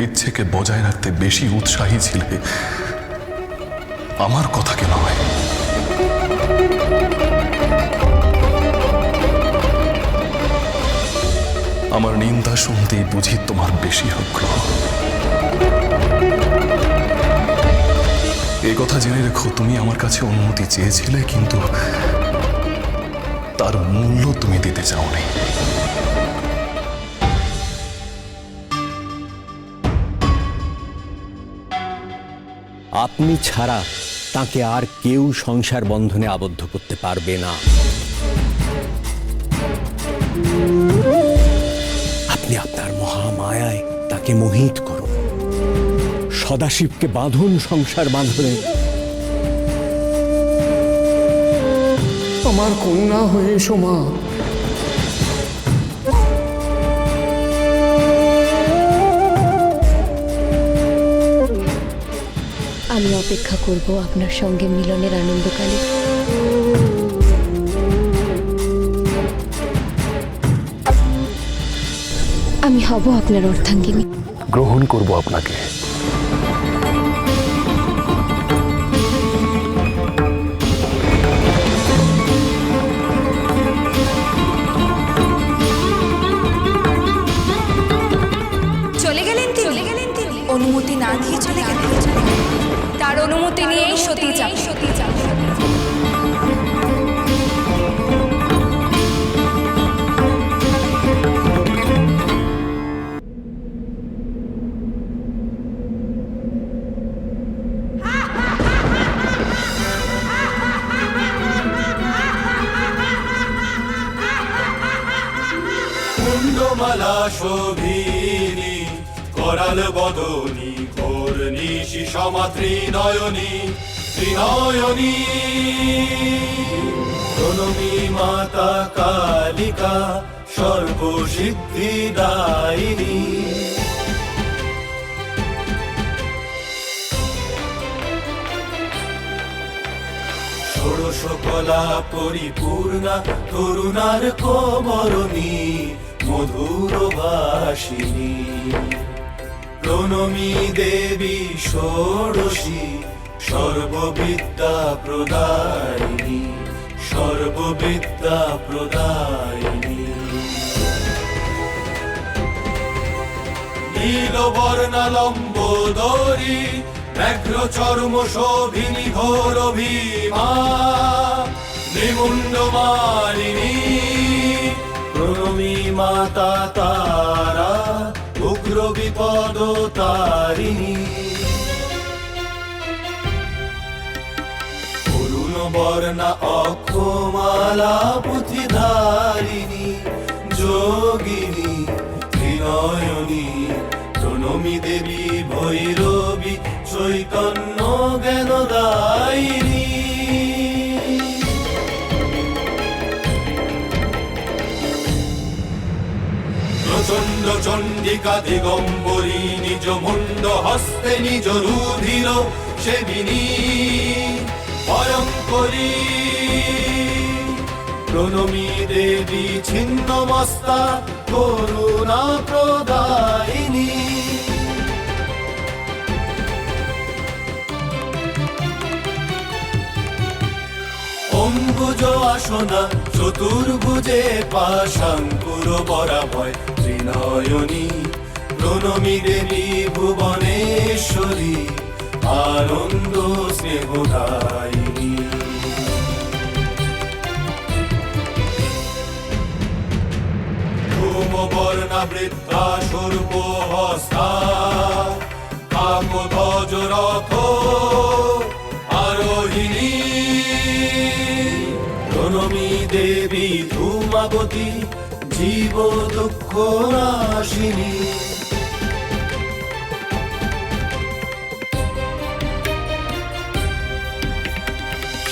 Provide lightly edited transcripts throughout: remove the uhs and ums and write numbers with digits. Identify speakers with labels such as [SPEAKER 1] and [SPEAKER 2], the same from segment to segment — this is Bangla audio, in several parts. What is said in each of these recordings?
[SPEAKER 1] ইচ্ছেকে বজায় রাখতে বেশি উৎসাহী ছিলে, আমার কথাকে নয়। আমার নিন্দা শুনতেই বুঝি তোমার বেশি আগ্রহ। এই কথা জেনে রেখো, তুমি আমার কাছে অনুমতি চেয়েছিলে, কিন্তু তার মূল্য তুমি দিতে চাওনি।
[SPEAKER 2] আপনি ছাড়া তাকে আর কেউ সংসার বন্ধনে আবদ্ধ করতে পারবে না। আপনি আপনার মহামায়ায় তাকে মোহিত করুন, সদাশিবকে বাঁধুন সংসার বাঁধনে।
[SPEAKER 3] আমার কন্যা হয়ে এসো মা।
[SPEAKER 4] আমি অপেক্ষা করব আপনার সঙ্গে মিলনের আনন্দকালে। আমি হব আপনার অর্ধাঙ্গিনী।
[SPEAKER 1] গ্রহণ করব আপনাকে।
[SPEAKER 5] চলে গেলেন তিনি, অনুমতি না দিয়ে চলে গেলেন। তার অনুমতি নিয়েই সতী যাবে।
[SPEAKER 6] কুণ্ডমালা শোভিনী করাল বদনী ঘোর নিশি সমাত্রি নয়নী ত্রিনয়নী প্রণমী মাতা কালিকা সর্বসিদ্ধিদায়িনী। ষোড়শ কলা পরিপূর্ণা তরুণার কোমরণী মধুর ভাষিনী। প্রণমী দেবী ষোড়শী সর্ববিদ্যা প্রদায়িনী, সর্ববিদ্যা প্রদায়িনী। নীলবর্ণা লম্বোদরী ব্যাঘ্র চর্ম শোভিনী ঘোর ভীমা নিমুণ্ড মালিনী। প্রণমী মাতা তারা উগ্র বিপদ তারিণী। অরুণ বর্ণা অক্ষমালা পুঁথিধারিণী যোগিনী ত্রিনয়নী। প্রণমী দেবী ভৈরবী চৈতন্য জ্ঞানদায়িনী। প্রচণ্ড চণ্ডিকা দিগম্বরী নিজ মুণ্ড হস্তে নিজ রুধির সেবিনী ভয়ঙ্করী। প্রণমী দেবী ছিন্নমস্তা করুণা প্রদায়িনী। অম্বুজ আসনা চতুর্ভুজে পাশাঙ্কুর বরাভয় ত্রিনয়নী। প্রণমী দেবী ভুবনেশ্বরী আনন্দ স্নেহদায়িনী। ধূমবর্ণা বৃদ্ধা সর্ব হস্তা কাকধ্বজ রথ আরোহিণী। প্রণমী দেবী ধূমাবতী জীব দুঃখ নাশিনী।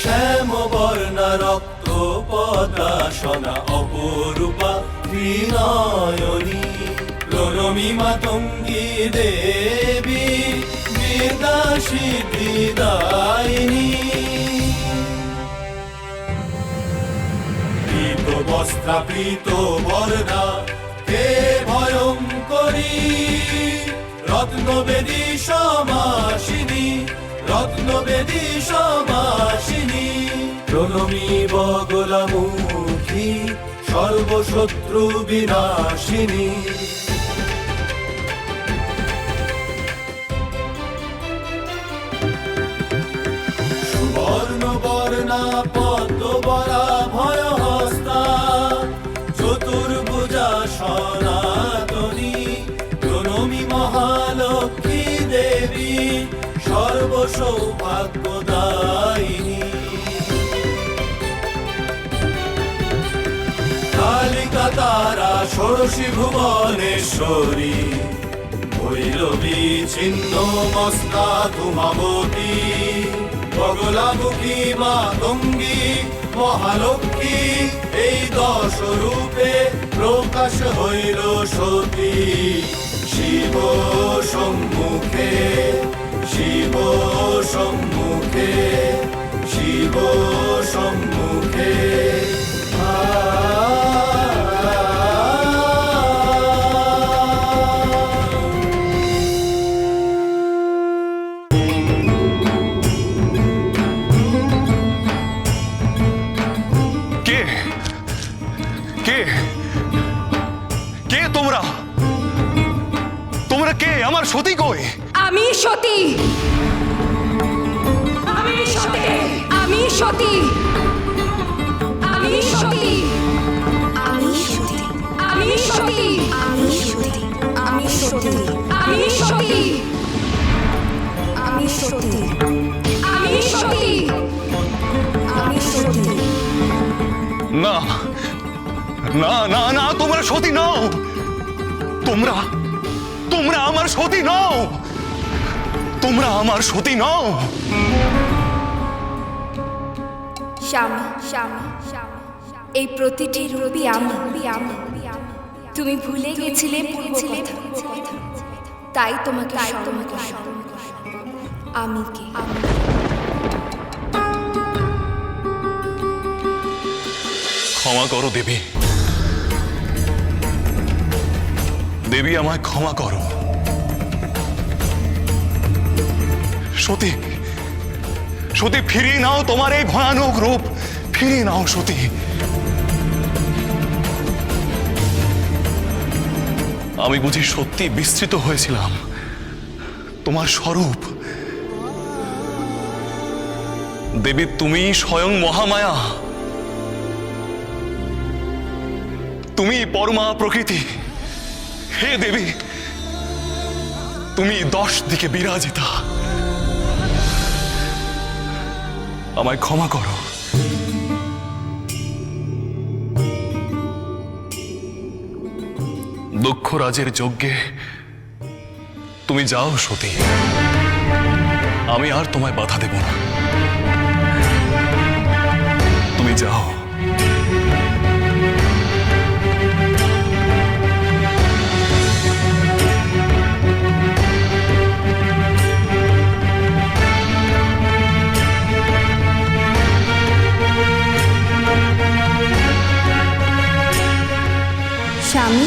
[SPEAKER 6] শ্যামবর্ণা রক্ত পদাসনা অপরূপা ত্রিনয়নী। প্রণমী মাতঙ্গী দেবী বিদ্যা সিদ্ধিদায়িনী। পীত বস্ত্রাপীত বর্ণা কে ভয়ঙ্করী রত্নবেদী সমাসিনী, রত্নবেদী সমাসিনী, প্রণমী বগলামুখী সর্বশত্রু বিনাশিনী। সুবর্ণ বর্ণা পদ্মবরা ভয়হস্তা, চতুর্ভুজা সনাতনী, প্রণমী মহালক্ষ্মী দেবী সর্বসৌভাগ্যদায়িনী। কালিকা তারা ষোড়শী ভুবনেশ্বরী, ভৈরবী ছিন্ন মস্তা তুমাবতী, বগলামুখী মাতঙ্গী মহালক্ষ্মী, এই 10 রূপে প্রকাশ হইল সতী। শিব সম্মুখে, শিব সম্মুখে, শিব সম্মুখে।
[SPEAKER 1] কে কে কে তোমরা? তোমরা কে? আমার সতী কই?
[SPEAKER 5] আমি সতী, আমি সতী, আমি সতী, আমি সতী, আমি সতী, আমি সতী, আমি সতী, আমি সতী, আমি সতী, আমি সতী, আমি সতী, আমি সতী।
[SPEAKER 1] না না না না, তোমরা সতী নও। তোমরা তোমরা আমার সতী নও। তোমরা আমার সতী নও।
[SPEAKER 5] স্বামী, স্বামী, এই প্রতিটি রূপই আমি। তুমি ভুলে গেছিলে পূর্ব কথা, তাই তোমাকে আমি কে?
[SPEAKER 1] ক্ষমা করো দেবী, দেবী আমায় ক্ষমা করো। সতী, সতী ফিরিয়ে নাও তোমার এই ভয়ানক রূপ, ফিরিয়ে নাও সতী। আমি বুঝি সত্যি বিস্তৃত হয়েছিলাম। তোমার স্বরূপ দেবী, তুমি স্বয়ং মহামায়া, তুমি পরমা প্রকৃতি। হে দেবী, তুমি 10 দিকে বিরাজিতা। আমায় ক্ষমা করো। দক্ষরাজের যজ্ঞে তুমি যাও সতী, আমি আর তোমায় বাধা দেব না। তুমি যাও।
[SPEAKER 5] স্বামী,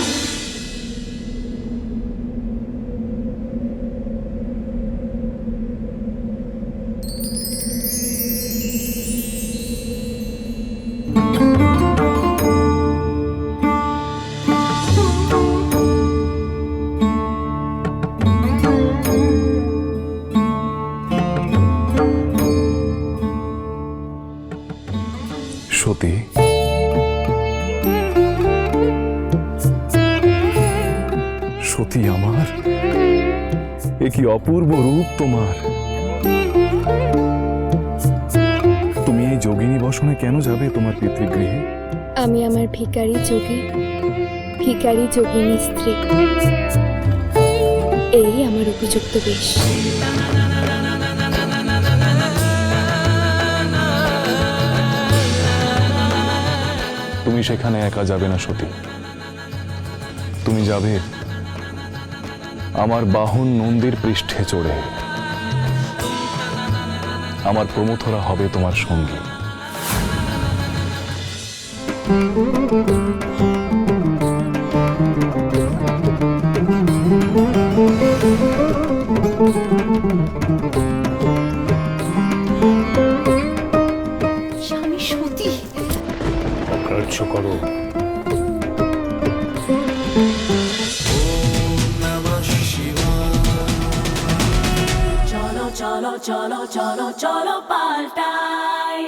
[SPEAKER 1] সতী, সতী আমার, এ কি অপূর্ব রূপ তোমার। তুমি এই যোগিনী বসনে কেন যাবে তোমার পিতৃগৃহে?
[SPEAKER 4] আমি আমার ভিখারি যোগিনী স্ত্রী, এই আমার উপযুক্ত বেশ।
[SPEAKER 1] তুমি সেখানে একা যাবে না সতী, তুমি যাবে আমার বাহন নন্দীর পৃষ্ঠে চড়ে। আমার প্রমথরা হবে তোমার সঙ্গী।
[SPEAKER 4] Thank you. অনুমতি।
[SPEAKER 3] অগ্রাহ্য করো।
[SPEAKER 7] cholo cholo cholo cholo cholo paltai